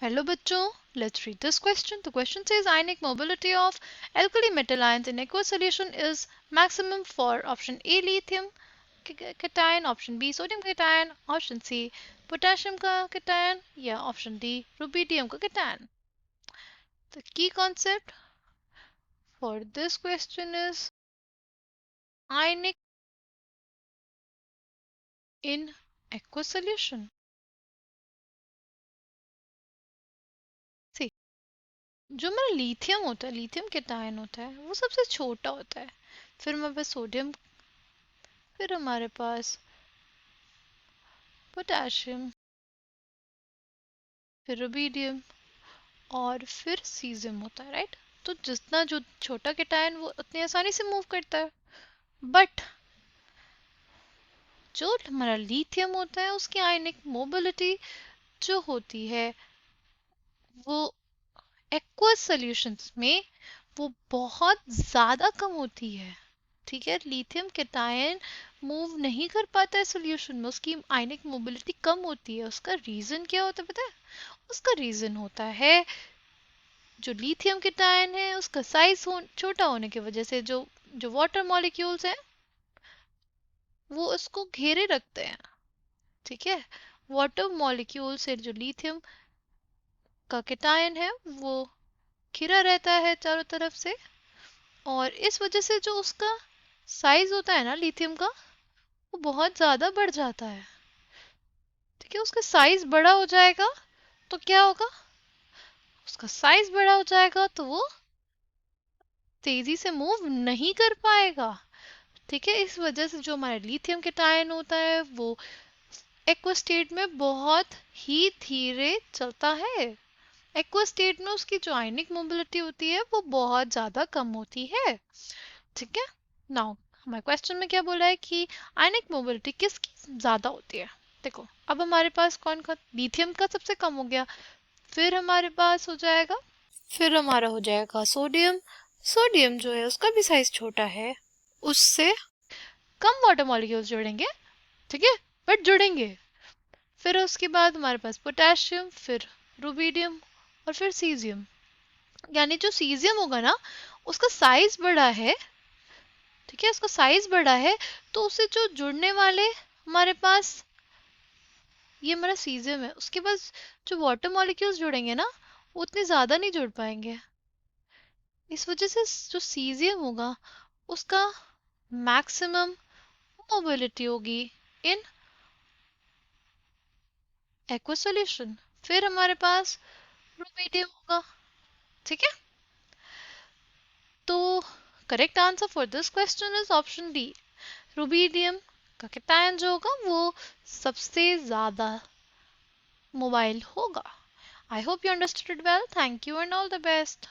Hello बच्चों, let's read this question. The question says ionic mobility of alkali metal ions in aqueous solution is maximum for option A lithium cation, option B sodium cation, option C potassium का cation या option D rubidium का cation. The key concept for this question is ionic in aqueous solution. See, जो हमारा lithium होता है, lithium cation होता है, वो सबसे छोटा होता है. फिर हमारे पास सोडियम, फिर हमारे पास पोटेशियम, फिर रुबीडियम और फिर सीजियम होता है, राइट. तो जितना जो छोटा केटायन वो उतनी आसानी से मूव करता है. बट जो हमारा लिथियम होता है उसकी आयनिक मोबिलिटी जो होती है वो एक्वस सॉल्यूशंस में वो बहुत ज़्यादा कम होती है. ठीक है, लिथियम केटायन मूव नहीं कर पाता है सॉल्यूशन में, उसकी आयनिक मोबिलिटी कम होती है. उसका रीज़न क्या होता है पता है? उसका रीज़न होता है जो लिथियम केटायन है उसका साइज छोटा होने की वजह से जो जो वाटर मॉलिक्यूल्स हैं वो उसको घेरे रखते हैं. ठीक है, वाटर मॉलिक्यूल से जो लिथियम का केटायन है वो घिरा रहता है चारों तरफ से, और इस वजह से जो उसका साइज होता है ना लिथियम का, वो बहुत ज़्यादा बढ़ जाता है. ठीक है, उसका साइज बड़ा हो जाएगा तो क्या होगा? उसका साइज बड़ा हो जाएगा तो वो तेजी से मूव नहीं कर पाएगा. ठीक है, इस वजह से जो हमारा लिथियम केटायन होता है वो एक्वस स्टेट में बहुत ही धीरे चलता है. एक्वस स्टेट में उसकी जो आयनिक मोबिलिटी होती है वो बहुत ज़्यादा कम होती है. ठीक है, नाउ हमारे क्वेश्चन में क्या बोला है कि आयनिक मोबिलिटी किसकी ज़्यादा होती है. देखो, अब हमारे पास कौन का लिथियम का सबसे कम हो गया, फिर हमारे पास हो जाएगा, फिर हमारा हो जाएगा सोडियम. सोडियम जो है उसका भी साइज छोटा है, उससे कम वाटर मॉलिक्यूल्स जुड़ेंगे. ठीक है, बट जुड़ेंगे. फिर उसके बाद हमारे पास पोटेशियम, फिर रुबीडियम और फिर सीजियम. यानी जो सीजियम होगा ना उसका साइज बड़ा है. ठीक है, उसका साइज बड़ा है तो उससे जो जुड़ने वाले हमारे पास ये हमारा सीजियम है, उसके पास जो वाटर मॉलिक्यूल्स जुड़ेंगे ना वो उतने ज़्यादा नहीं जुड़ पाएंगे. इस वजह से जो सीजियम होगा उसका मैक्सिमम मोबिलिटी होगी इन एक्वस सॉल्यूशन. फिर हमारे पास रुबीडियम होगा. ठीक है, तो correct answer for this question is option D. Rubidium का कैटायन जो होगा वो सबसे ज़्यादा मोबाइल होगा. I hope you understood well. Thank you and all the best.